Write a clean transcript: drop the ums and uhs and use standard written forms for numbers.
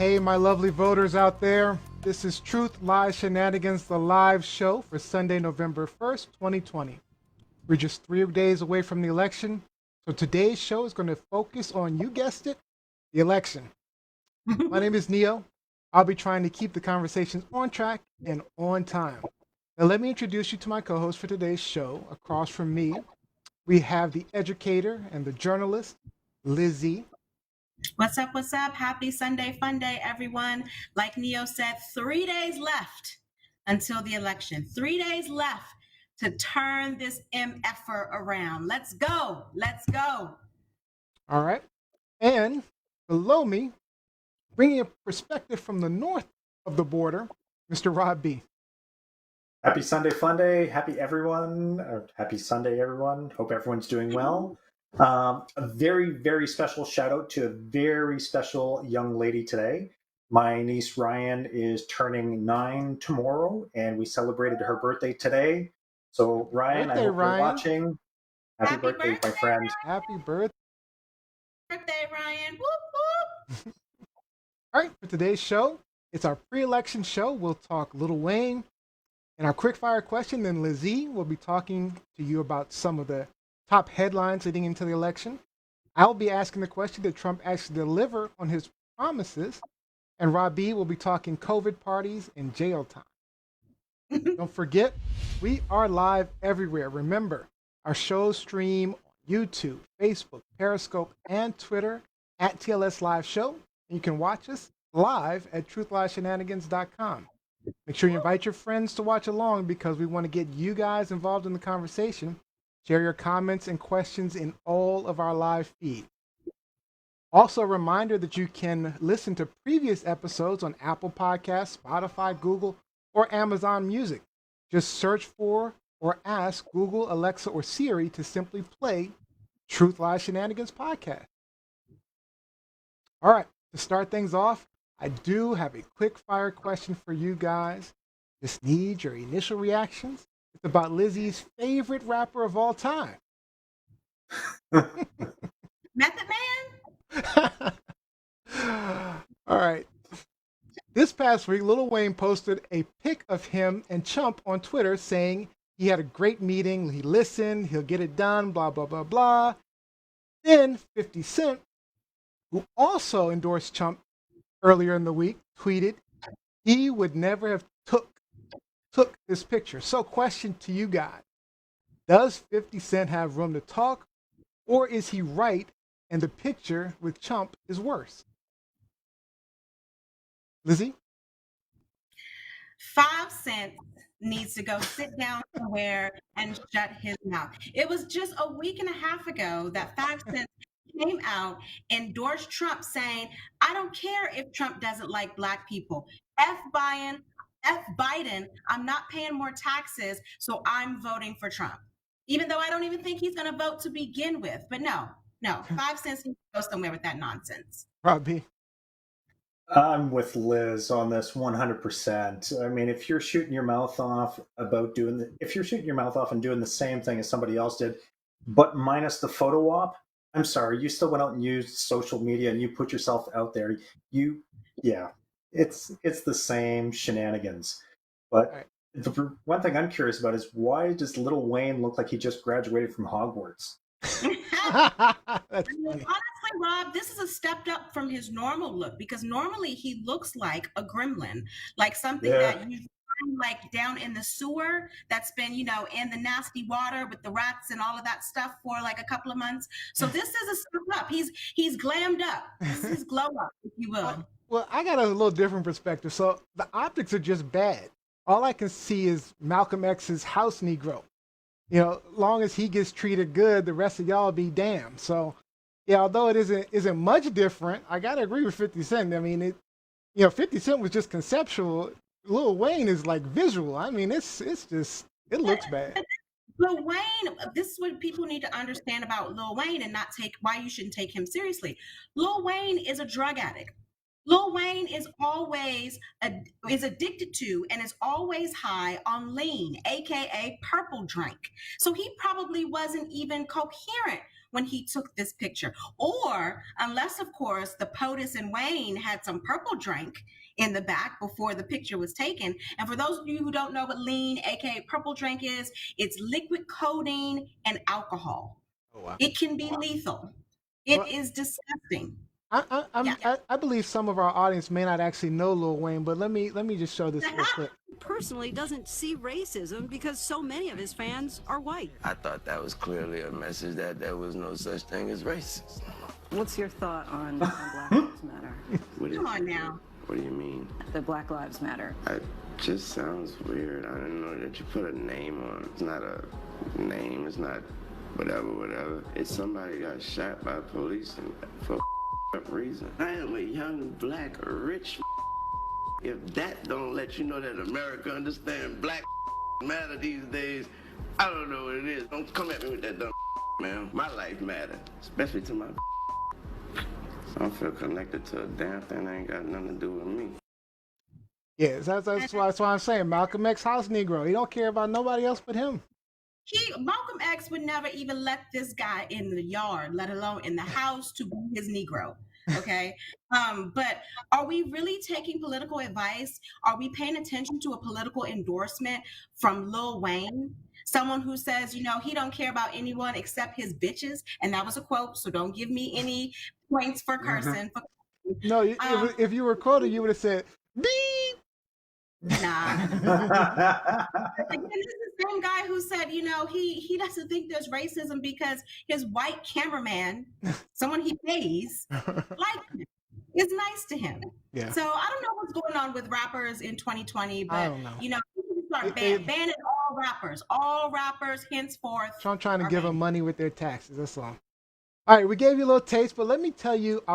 Hey, my lovely voters out there. This is Truth, Lies, Shenanigans, the live show for Sunday, November 1st, 2020. We're just 3 days away from the election. So today's show is going to focus on, you guessed it, the election. My name is Neo. I'll be trying to keep the conversations on track and on time. Now, let me introduce you to my co host for today's show. Across from me, we have the educator and the journalist, Lizzie. What's up? What's up? Happy Sunday, fun day, everyone. Like Neo said, 3 days left until the election. 3 days left to turn this MFer around. Let's go. Let's go. All right. And below me, bringing a perspective from the north of the border, Mr. Rob B. Happy Sunday Fun Day. Happy everyone. Or happy Sunday, everyone. Hope everyone's doing well. A very, very special shout out to a very special young lady today. My niece Ryan is turning 9 tomorrow, and we celebrated her birthday today. So, Ryan, I hope you're watching. Happy birthday, my friend. Happy birthday. Ryan. Whoop, whoop. All right, for today's show, it's our pre-election show. We'll talk Lil Wayne. And our quick-fire question, then Lizzie will be talking to you about some of the top headlines leading into the election. I'll be asking the question, did Trump actually deliver on his promises? And Rob B will be talking COVID parties and jail time. Don't forget, we are live everywhere. Remember, our shows stream on YouTube, Facebook, Periscope, and Twitter at TLS Live Show. And you can watch us live at truthlieshenanigans.com. Make sure you invite your friends to watch along because we want to get you guys involved in the conversation. Share your comments and questions in all of our live feeds. Also, a reminder that you can listen to previous episodes on Apple Podcasts, Spotify, Google, or Amazon Music. Just search for or ask Google, Alexa, or Siri to simply play Truth, Lies, Shenanigans podcast. All right, to start things off, I do have a quick fire question for you guys. Just need your initial reactions. It's about Lizzie's favorite rapper of all time. Method Man? All right. This past week, Lil Wayne posted a pic of him and Chump on Twitter saying he had a great meeting, he listened, he'll get it done, blah, blah, blah, blah. Then 50 Cent, who also endorsed Chump earlier in the week, tweeted he would never have took this picture. So question to you guys, does 50 Cent have room to talk, or is he right and the picture with Chump is worse? Lizzie? 5 Cent needs to go sit down somewhere and shut his mouth. It was just a week and a half ago that 5 Cent came out, endorsed Trump, saying, I don't care if Trump doesn't like Black people. F Biden, I'm not paying more taxes, so I'm voting for Trump. Even though I don't even think he's going to vote to begin with. But no, 5 Cent needs to go somewhere with that nonsense. Robbie? I'm with Liz on this 100%. I mean, if you're shooting your mouth off if you're shooting your mouth off and doing the same thing as somebody else did, but minus the photo op, I'm sorry, you still went out and used social media and you put yourself out there. It's the same shenanigans. But the one thing I'm curious about is, why does Lil Wayne look like he just graduated from Hogwarts? Honestly, Rob, this is a step up from his normal look, because normally he looks like a gremlin, like something that you find like down in the sewer that's been, in the nasty water with the rats and all of that stuff for like a couple of months. So this is a step up. He's glammed up. This is glow up, if you will. Well, I got a little different perspective. So the optics are just bad. All I can see is Malcolm X's house Negro. Long as he gets treated good, the rest of y'all be damned. So, although it isn't much different, I gotta agree with 50 Cent. I mean, 50 Cent was just conceptual. Lil Wayne is like visual. I mean, it looks bad. Lil Wayne, this is what people need to understand about Lil Wayne and why you shouldn't take him seriously. Lil Wayne is a drug addict. Lil Wayne is always is addicted to and is always high on lean, aka purple drink. So he probably wasn't even coherent when he took this picture. Or unless, of course, the POTUS and Wayne had some purple drink in the back before the picture was taken. And for those of you who don't know what lean, aka purple drink is, it's liquid codeine and alcohol. Oh wow. It can be lethal. Well, It is disgusting. Yeah. I believe some of our audience may not actually know Lil Wayne, but let me just show this real quick. Personally doesn't see racism because so many of his fans are white. I thought that was clearly a message that there was no such thing as racism. What's your thought on Black Lives Matter? Come on now. What do you mean? The Black Lives Matter. It just sounds weird. I didn't know that you put a name on it. It's not a name. It's not whatever. It's somebody got shot by police for reason. I am a young, black, rich. If that don't let you know that America understands black matter these days, I don't know what it is. Don't come at me with that dumb man. My life matter, especially to my I don't feel connected to a damn thing that ain't got nothing to do with me. Yeah, that's why I'm saying Malcolm X house Negro. He don't care about nobody else but him. Malcolm X would never even let this guy in the yard, let alone in the house, to be his Negro. Okay. But are we really taking political advice? Are we paying attention to a political endorsement from Lil Wayne? Someone who says, you know, he don't care about anyone except his bitches. And that was a quote. So don't give me any points for cursing. No, if you were quoted, you would have said, beep. Nah. Again, this is the same guy who said, you know, he doesn't think there's racism because his white cameraman, someone he pays, like him, is nice to him. Yeah. So I don't know what's going on with rappers in 2020, but I don't know. You know, people start banning all rappers henceforth. I'm trying to give them money with their taxes. That's all. All right, we gave you a little taste, but let me tell you our